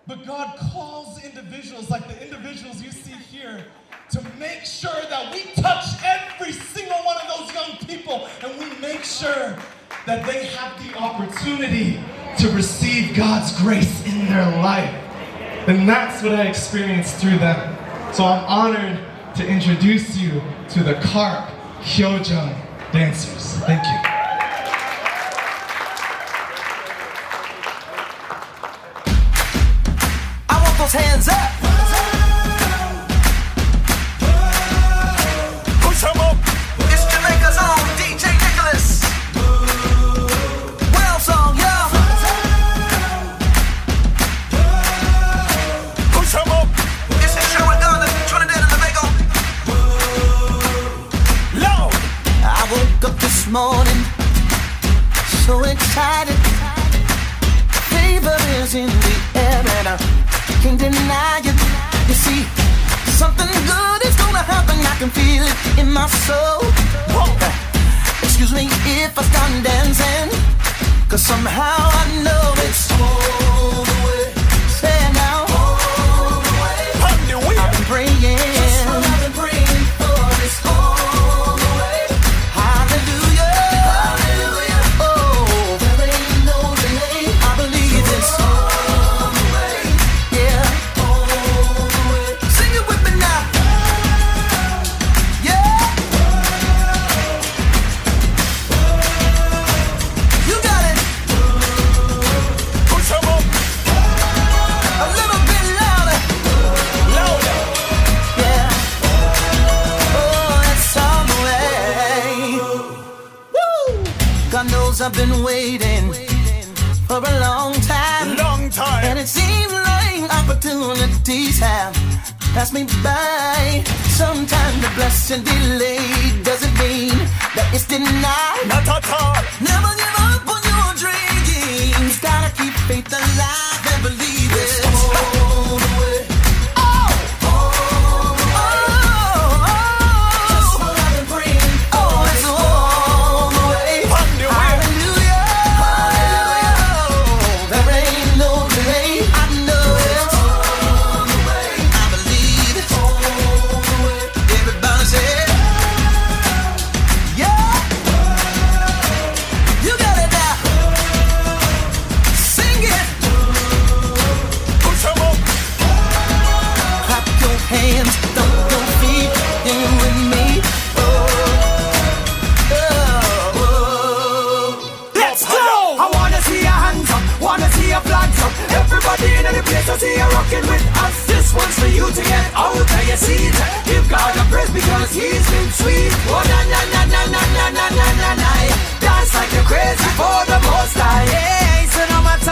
But God calls individuals like the individuals you see here to make sure that we touch every single one of those young people and we make sure that they have the opportunity to receive God's grace in their life. And that's what I experienced through them. So I'm honored to introduce you to the CARP HYOJEONG dancers. Thank you. I want those hands up. Push them up. It's Jamaica's own DJ Nicholas. Well song, yeah. Push them up. It's the show in Ghana, Trinidad and Tobago. Low. I woke up this morning so excited. Favor is in the air and I can't deny it. You see, something good is gonna happen. I can feel it in my soul. Excuse me if I start dancing, cause somehow I know it's all the way. Say it now. All the way. I've been praying. Just what I've been praying for this all the way. Hallelujah. Hallelujah. Oh, there ain't no delay. I believe it's all the way. Yeah. All the way. Sing it with me now. Yeah. You got it. Push 'em up. A little bit louder. Louder. Yeah. Oh, it's all the way. Woo! God knows I've been waiting for a long time. Long time. And it seems like opportunities have passed me by. Sometimes the blessing delayed doesn't mean that it's denied. Not at all. Never give up on your dreams. Gotta keep faith alive and believe it. All the way. Oh! All the way. Just what I've been praying. Oh, it's all the way. On the way. Hallelujah. Hallelujah. There ain't no delay. I know it's all the way. I believe it's all the way. Everybody say it. Yeah. You got it now. Sing it. Push 'em up. Clap your hands, stomp your feet, and with me. Oh, oh, oh. Let's go. I wanna see your hands up. Wanna see your flags up. Everybody in the place, I see you rocking with us. This one's for you to get out of your seat. Give God a praise because He's been sweet. Oh na na na na na na na na na na. Dance like you're crazy for the Most High. Hey, so no matter